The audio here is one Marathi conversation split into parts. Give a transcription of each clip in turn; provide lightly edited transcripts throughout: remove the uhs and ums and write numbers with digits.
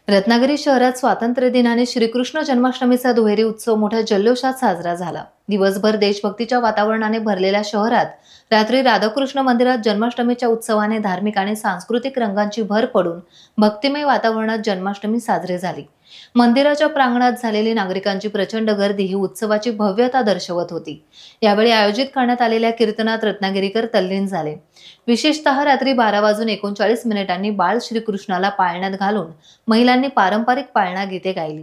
रत्नागिरी शहरात स्वातंत्र्य दिनाने श्रीकृष्ण जन्माष्टमीचा दुहेरी उत्सव मोठ्या जल्लोषात साजरा झाला। दिवसभर देशभक्तीच्या वातावरणाने भरलेल्या शहरात रात्री राधाकृष्ण मंदिरात जन्माष्टमीच्या उत्सवाने धार्मिक आणि सांस्कृतिक रंगांची भर पडून भक्तिमय वातावरणात जन्माष्टमी साजरी झाली। मंदिराच्या प्रांगणात झालेली नागरिकांची प्रचंड गर्दी ही उत्सवाची भव्यता दर्शवत होती। यावेळी आयोजित करण्यात आलेल्या कीर्तनात रत्नागिरीकर तल्लीन झाले। विशेषतः रात्री 12:39 बाळ श्रीकृष्णाला पाळण्यात घालून महिलांनी पारंपरिक पाळणा गीते गायली।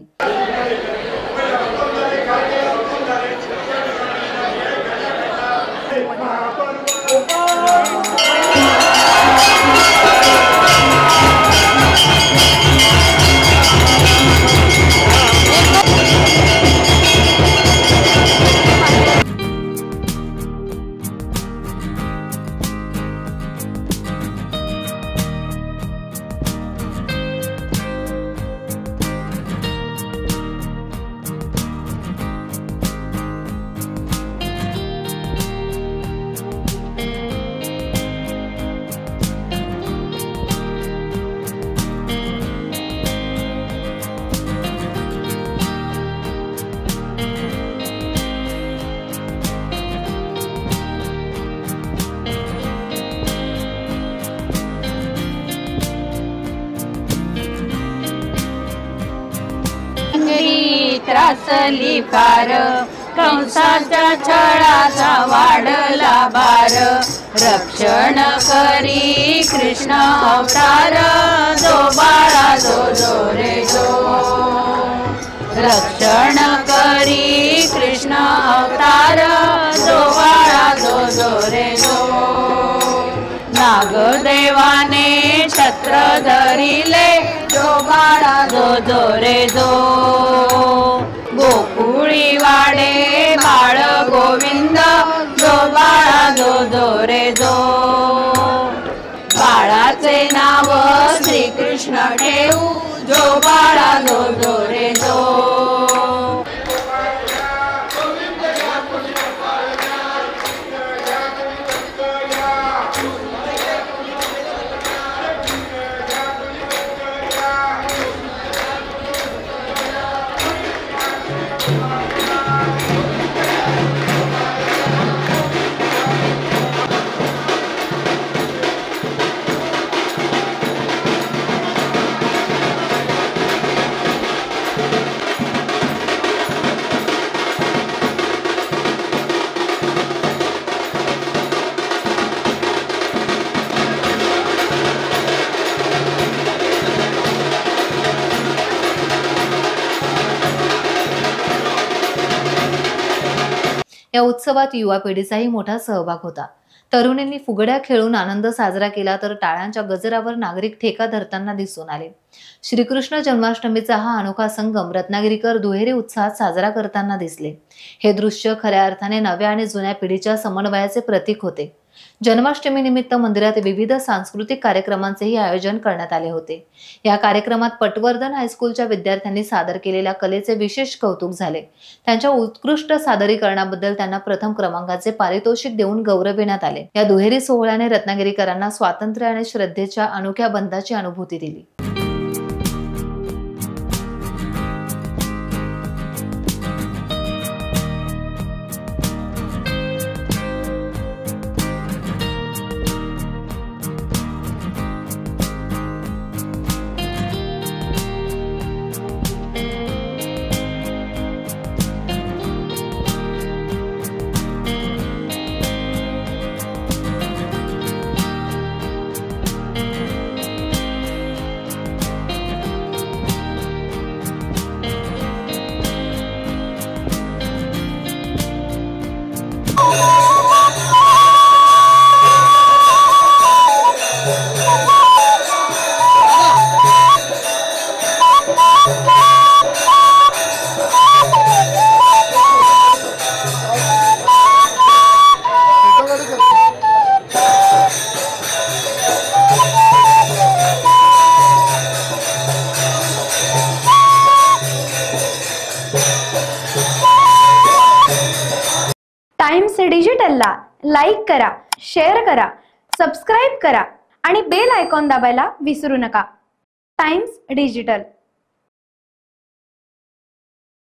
त्रासली फार कंसाच्या छळाचा वाढला भार, रक्षण करी कृष्ण अवतार, जो बाळा जो रे जो, रक्षण करी कृष्ण अवतार, जो बाळा जो रे जो, नागदेवाने छत्र धरिले, जो बाळा जो रे जो, गोकुळी वाडे बाळ गोविंद, जो बाळा जो रे जो, बाळाचे नाव श्रीकृष्ण ठेवू, जो बाळा जो रे जो। या उत्सवात युवा पिढीचाही मोठा सहभाग होता। तरुणींनी फुगड्या खेळून आनंद साजरा केला, तर टाळ्यांच्या गजरावर नागरिक ठेका धरताना दिसून आले। श्रीकृष्ण जन्माष्टमीचा हा अनोखा संगम रत्नागिरीकर दुहेरी उत्साहात साजरा करताना दिसले। हे दृश्य खऱ्या अर्थाने नव्या आणि जुन्या पिढीच्या समन्वयाचे प्रतीक होते। जन्माष्टमी निमित्त मंदिरात विविध सांस्कृतिक कार्यक्रमांचेही आयोजन करण्यात आले होते। या कार्यक्रमात पटवर्धन हायस्कूलच्या विद्यार्थ्यांनी सादर केलेल्या कलेचे विशेष कौतुक झाले। त्यांच्या उत्कृष्ट सादरीकरणाबद्दल त्यांना प्रथम क्रमांकाचे पारितोषिक देऊन गौरविण्यात आले। या दुहेरी सोहळ्याने रत्नागिरीकरांना स्वातंत्र्य आणि श्रद्धेच्या अनोख्या बंधाची अनुभूती दिली। टाइम्स डिजिटलला लाईक करा, शेअर करा, सबस्क्राइब करा आणि बेल आयकॉन दाबायला विसरू नका। Times digital.